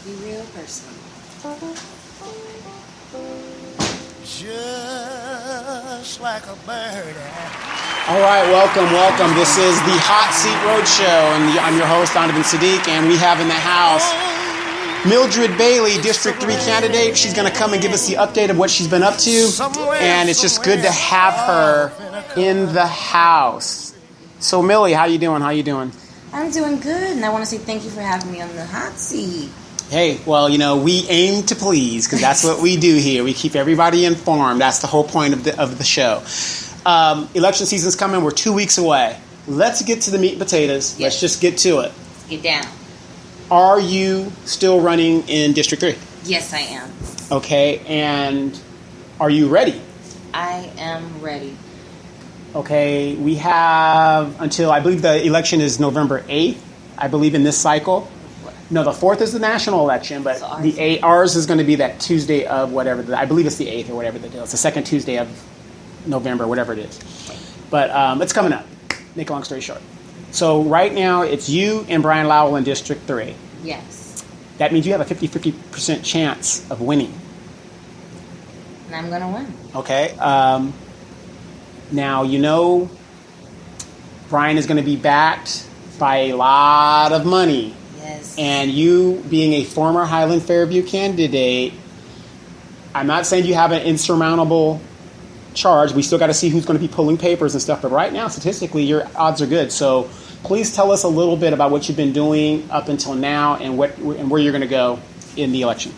Be real person. Just like a bird. All right, welcome. This is the Hot Seat Roadshow, and I'm your host, Donovan Sadiq, and we have in the house Mildred Bailey, District 3 candidate. She's going to come and give us the update of what she's been up to, and it's just good to have her in the house. So, Millie, how you doing? I'm doing good, and I want to say thank you for having me on the hot seat. Hey, well, we aim to please, because that's what we do here. We keep everybody informed. That's the whole point of the show. Election season's coming. We're 2 weeks away. Let's get to the meat and potatoes. Yes. Let's just get to it. Get down. Are you still running in District 3? Yes, I am. Okay, and are you ready? I am ready. Okay, we have until, I believe the election is November 8th, I believe, in this cycle. No, the 4th is the national election, but So ours is going to be that Tuesday of whatever, I believe it's the 8th or whatever the deal. It's the second Tuesday of November, whatever it is. But it's coming up, make a long story short. So right now, it's you and Brian Lowell in District 3. Yes. That means you have a 50% chance of winning. And I'm going to win. Okay. Now, Brian is going to be backed by a lot of money. Yes. And you, being a former Highland Fairview candidate, I'm not saying you have an insurmountable charge. We still got to see who's going to be pulling papers and stuff. But right now, statistically, your odds are good. So please tell us a little bit about what you've been doing up until now and where you're going to go in the election.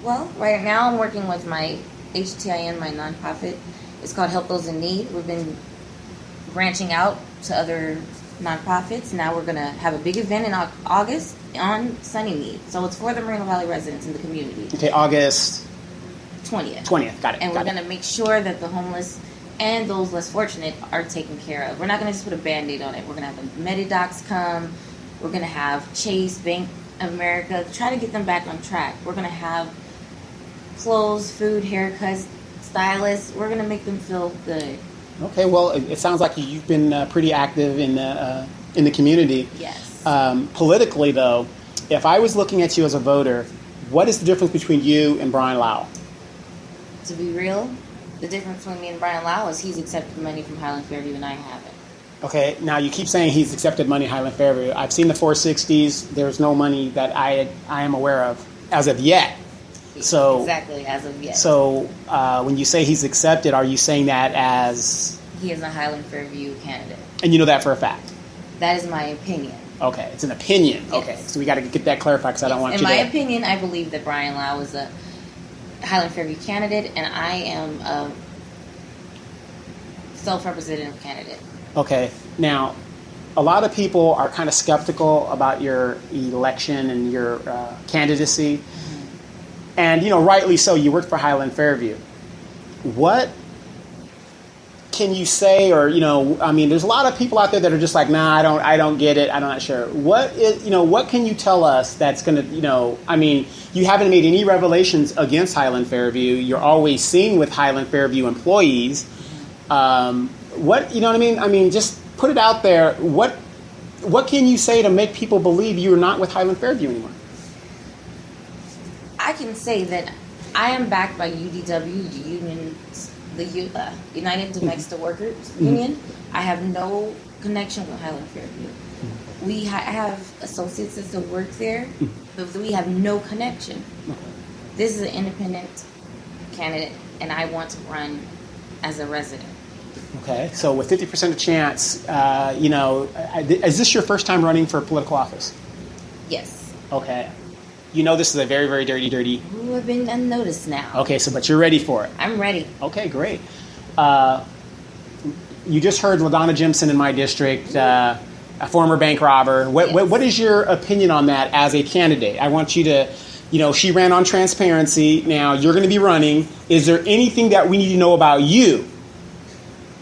Well, right now I'm working with my HTIN, my nonprofit. It's called Help Those in Need. We've been branching out to other nonprofits. Now we're going to have a big event in August on Sunnymead. So it's for the Moreno Valley residents in the community. Okay, August 20th. Got it. And we're going to make sure that the homeless and those less fortunate are taken care of. We're not going to just put a Band-Aid on it. We're going to have the Medidocs come. We're going to have Chase, Bank of America, try to get them back on track. We're going to have clothes, food, haircuts, stylists. We're going to make them feel good. Okay, well, it sounds like you've been pretty active in the community. Yes. Politically, though, if I was looking at you as a voter, what is the difference between you and Brian Lowell? To be real, the difference between me and Brian Lau is he's accepted money from Highland Fairview and I haven't. Okay, now you keep saying he's accepted money Highland Fairview. I've seen the 460s. There's no money that I am aware of as of yet. So exactly, as of yet. So when you say he's accepted, are you saying that as... He is a Highland Fairview candidate. And you know that for a fact? That is my opinion. Okay, it's an opinion. Yes. Okay, so we got to get that clarified because I don't want In you to... my opinion, I believe that Brian Lau is a Highland Fairview candidate, and I am a self-representative candidate. Okay, now, a lot of people are kind of skeptical about your election and your candidacy. Mm-hmm. And, rightly so, you worked for Highland Fairview. What can you say, or, there's a lot of people out there that are just like, nah, I don't get it, I'm not sure. What can you tell us that's going to, you haven't made any revelations against Highland Fairview. You're always seen with Highland Fairview employees. Just put it out there. What can you say to make people believe you're not with Highland Fairview anymore? I can say that I am backed by UDW, the union, the United Domestic Workers Union. I have no connection with Highland Fairview. We have associates that still work there, but we have no connection. This is an independent candidate, and I want to run as a resident. Okay, so with 50% of chance, is this your first time running for political office? Yes. Okay. This is a very, very dirty. Ooh, I've been unnoticed now. Okay, but you're ready for it. I'm ready. Okay, great. You just heard LaDonna Jimson in my district, a former bank robber. What is your opinion on that as a candidate? I want you to, she ran on transparency. Now, you're going to be running. Is there anything that we need to know about you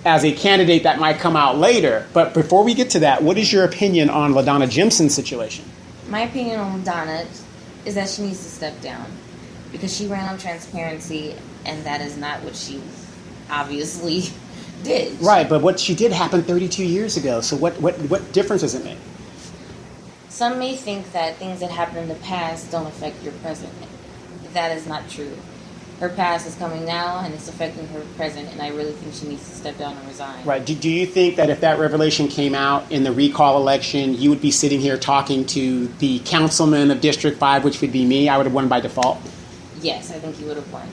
as a candidate that might come out later? But before we get to that, what is your opinion on LaDonna Jimson's situation? My opinion on LaDonna is that she needs to step down because she ran on transparency, and that is not what she obviously did. Right, but what she did happened 32 years ago. So what difference does it make? Some may think that things that happened in the past don't affect your present. That is not true. Her past is coming now, and it's affecting her present, and I really think she needs to step down and resign. Right. Do you think that if that revelation came out in the recall election, you would be sitting here talking to the councilman of District 5, which would be me? I would have won by default? Yes, I think you would have won.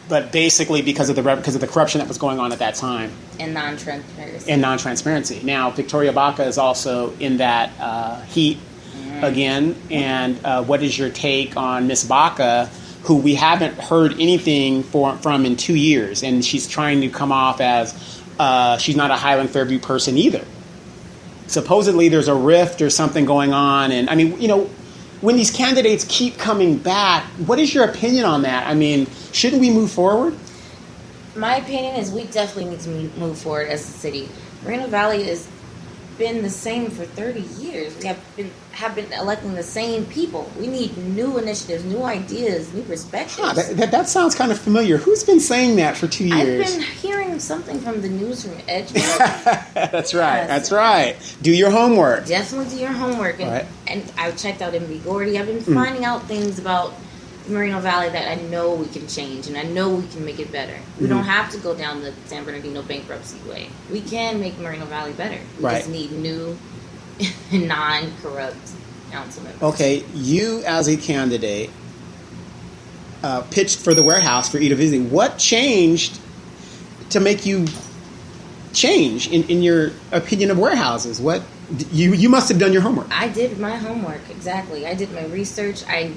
But basically because of the corruption that was going on at that time. And non-transparency. Now, Victoria Baca is also in that heat again. And what is your take on Miss Baca, who we haven't heard anything from in 2 years? And she's trying to come off as she's not a Highland Fairview person either. Supposedly there's a rift or something going on. And, I mean, you know, when these candidates keep coming back, what is your opinion on that? I mean, shouldn't we move forward? My opinion is we definitely need to move forward as a city. Moreno Valley has been the same for 30 years. We have been electing the same people. We need new initiatives, new ideas, new perspectives. That sounds kind of familiar. Who's been saying that for 2 years? I've been hearing something from the news from Edgewood. That's right. Yes. That's right. Do your homework. Definitely do your homework. And, right. And I've checked out MB Gordy. I've been finding out things about Moreno Valley that I know we can change, and I know we can make it better. We don't have to go down the San Bernardino bankruptcy way. We can make Moreno Valley better. We just need new, non-corrupt council members. Okay, you as a candidate pitched for the warehouse for Ida Visiting. What changed to make you change in your opinion of warehouses? What you must have done your homework. I did my homework, exactly. I did my research. I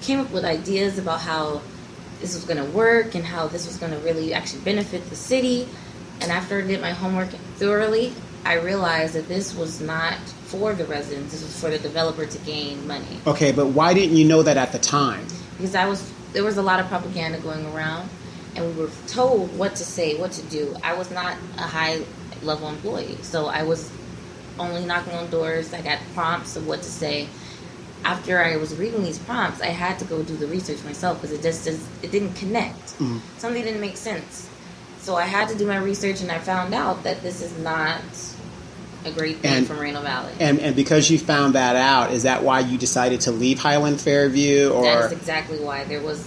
came up with ideas about how this was going to work and how this was going to really actually benefit the city. And after I did my homework thoroughly, I realized that this was not for the residents. This was for the developer to gain money. Okay, but why didn't you know that at the time? Because there was a lot of propaganda going around, and we were told what to say, what to do. I was not a high-level employee, so I was only knocking on doors. I got prompts of what to say. After I was reading these prompts, I had to go do the research myself because it didn't connect. Something didn't make sense. So I had to do my research, and I found out that this is not a great thing for Moreno Valley. And because you found that out, is that why you decided to leave Highland Fairview? Or that is exactly why. There was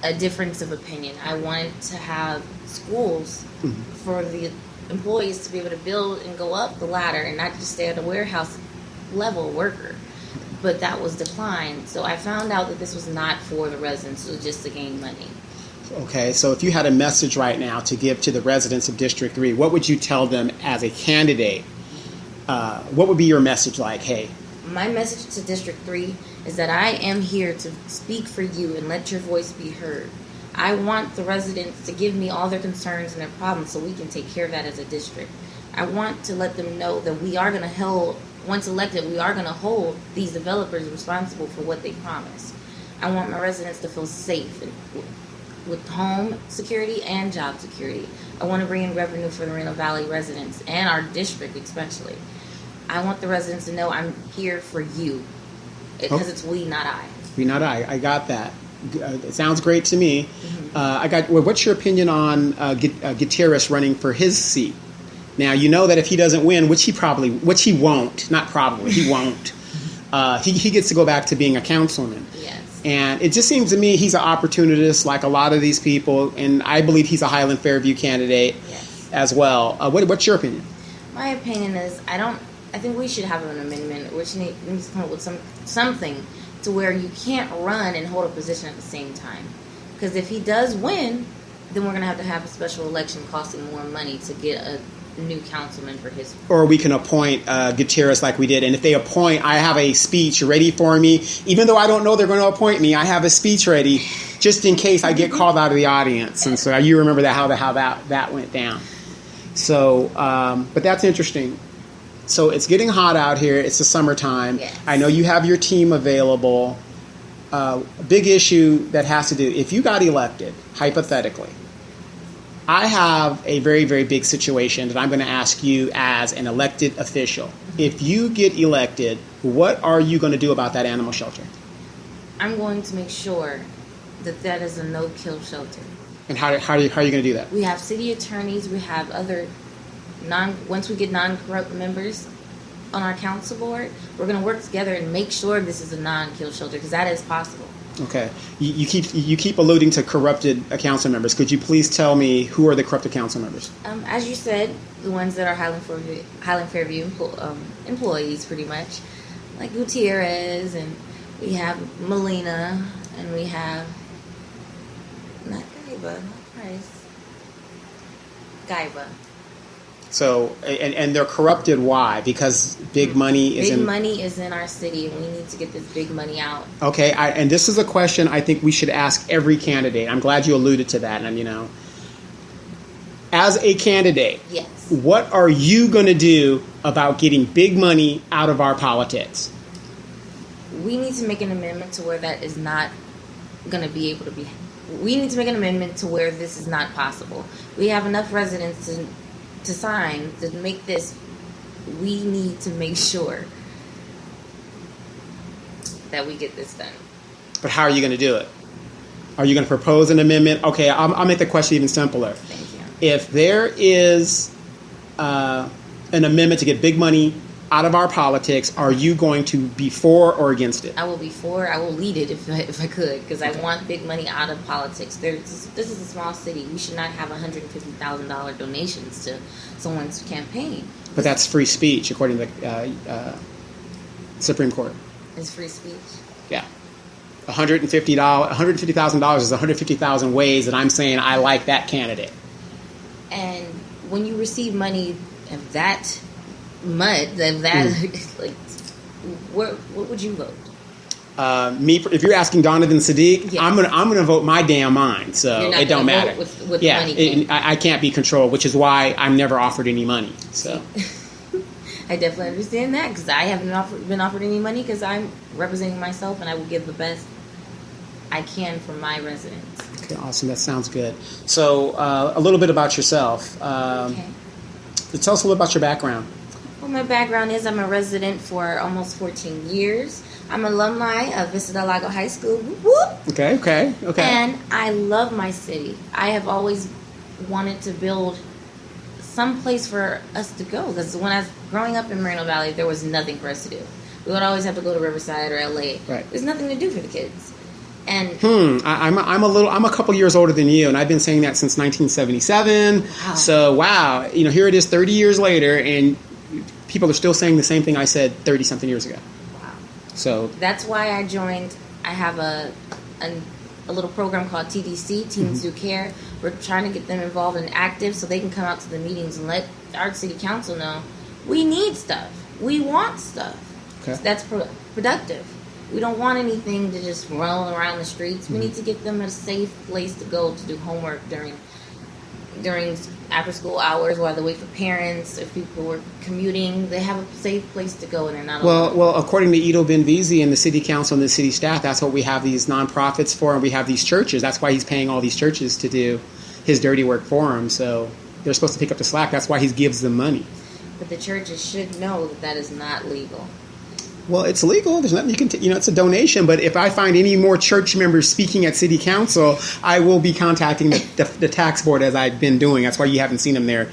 a difference of opinion. I wanted to have schools for the employees to be able to build and go up the ladder and not just stay at a warehouse level worker. But that was declined. So I found out that this was not for the residents. It was just to gain money. Okay, so if you had a message right now to give to the residents of District 3, what would you tell them as a candidate? What would be your message like? Hey. My message to District 3 is that I am here to speak for you and let your voice be heard. I want the residents to give me all their concerns and their problems so we can take care of that as a district. I want to let them know that we are going to once elected, we are going to hold these developers responsible for what they promise. I want my residents to feel safe with home security and job security. I want to bring in revenue for the Moreno Valley residents and our district especially. I want the residents to know I'm here for you because it's we, not I. We, not I. I got that. It sounds great to me. What's your opinion on Gutierrez running for his seat? Now, you know that if he doesn't win, which he won't, he won't, he gets to go back to being a councilman. Yes. And it just seems to me he's an opportunist like a lot of these people, and I believe he's a Highland Fairview candidate as well. What's your opinion? My opinion is I think we should have an amendment which needs to come up with something to where you can't run and hold a position at the same time. Because if he does win, then we're going to have a special election costing more money to get a new councilman for his. Or we can appoint Gutierrez like we did. And if they appoint, I have a speech ready for me. Even though I don't know they're going to appoint me, I have a speech ready just in case I get called out of the audience. And so you remember how that went down. So, but that's interesting. So it's getting hot out here. It's the summertime. Yes. I know you have your team available. Big issue that has to do, if you got elected, hypothetically, I have a very, very big situation that I'm going to ask you as an elected official. If you get elected, what are you going to do about that animal shelter? I'm going to make sure that is a no-kill shelter. And how are you going to do that? We have city attorneys. We have other once we get non-corrupt members, on our council board, we're going to work together and make sure this is a non-kill shelter, because that is possible. Okay. You keep alluding to corrupted council members. Could you please tell me who are the corrupted council members? As you said, the ones that are Highland Fairview employees, pretty much, like Gutierrez, and we have Molina, and we have not Gaiba, not Price, Gaiba. So, and they're corrupted. Why? Because big money is big money is in our city, and we need to get this big money out. Okay, and this is a question I think we should ask every candidate. I'm glad you alluded to that. And as a candidate, yes, what are you going to do about getting big money out of our politics? We need to make an amendment to where that is not going to be able to be. We need to make an amendment to where this is not possible. We have enough residents to sign to make this. We need to make sure that we get this done. But how are you going to do it? Are you going to propose an amendment? Okay, I'll make the question even simpler. Thank you. If there is an amendment to get big money out of our politics, are you going to be for or against it? I will be for. I will lead it if I could, because I want big money out of politics. This is a small city. We should not have $150,000 donations to someone's campaign. But that's free speech, according to the Supreme Court. It's free speech. Yeah. $150,000 is 150,000 ways that I'm saying I like that candidate. And when you receive money of that like, what would you vote? If you're asking Donovan Sadiq, yes. I'm gonna vote my damn mind. So it don't matter. With money. I can't be controlled, which is why I'm never offered any money. So I definitely understand that, because I haven't been offered any money, because I'm representing myself, and I will give the best I can for my residents. Okay, awesome. That sounds good. So a little bit about yourself. Okay. Tell us a little about your background. Well, my background is I'm a resident for almost 14 years. I'm an alumni of Vista Del Lago High School. Whoop! Okay. And I love my city. I have always wanted to build some place for us to go, because when I was growing up in Moreno Valley, there was nothing for us to do. We would always have to go to Riverside or LA. Right. There's nothing to do for the kids. And I'm a couple years older than you, and I've been saying that since 1977. Wow. So wow, here it is 30 years later, and people are still saying the same thing I said 30 something years ago. Wow. So that's why I joined. I have a little program called TDC, Teens Do Care. We're trying to get them involved and active so they can come out to the meetings and let our city council know we need stuff. We want stuff. Okay. That's productive. We don't want anything to just roll around the streets. We need to get them a safe place to go to do homework during after school hours while they wait for parents. If people were commuting, they have a safe place to go and they're not alone. Well, according to Ido Benvizi and the city council and the city staff, that's what we have these nonprofits for, and we have these churches. That's why he's paying all these churches to do his dirty work for him. So they're supposed to pick up the slack. That's why he gives them money. But the churches should know that is not legal. Well, it's legal. There's nothing you can, it's a donation. But if I find any more church members speaking at city council, I will be contacting the tax board, as I've been doing. That's why you haven't seen them there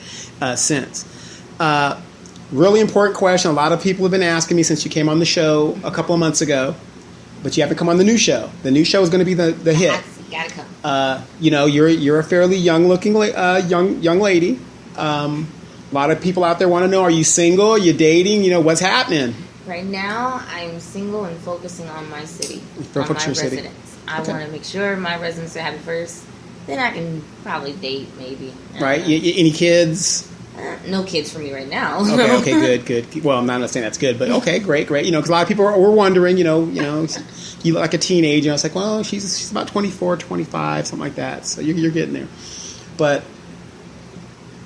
since. Really important question. A lot of people have been asking me since you came on the show a couple of months ago, but you haven't come on the new show. The new show is going to be the hit. Gotta come. You're a fairly young looking young lady. A lot of people out there want to know: are you single? Are you dating? What's happening? Right now, I'm single and focusing on my city, on my residents. I want to make sure my residents are happy first. Then I can probably date, maybe. Right? Any kids? No kids for me right now. Okay, good. Well, I'm not saying that's good, but okay, great. Because a lot of people were wondering, you look like a teenager. It's like, well, she's about 24, 25, something like that. So you're getting there. But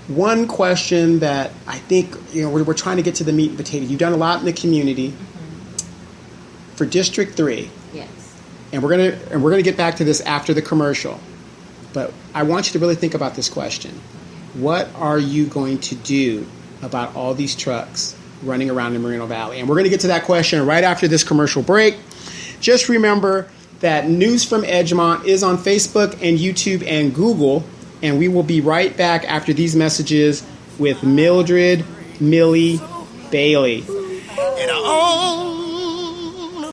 one question that I think, we're trying to get to the meat and potatoes. You've done a lot in the community. For District 3. Yes. And we're gonna get back to this after the commercial. But I want you to really think about this question. What are you going to do about all these trucks running around in Moreno Valley? And we're going to get to that question right after this commercial break. Just remember that News from Edgemont is on Facebook and YouTube and Google. And we will be right back after these messages with Mildred Millie Bailey. own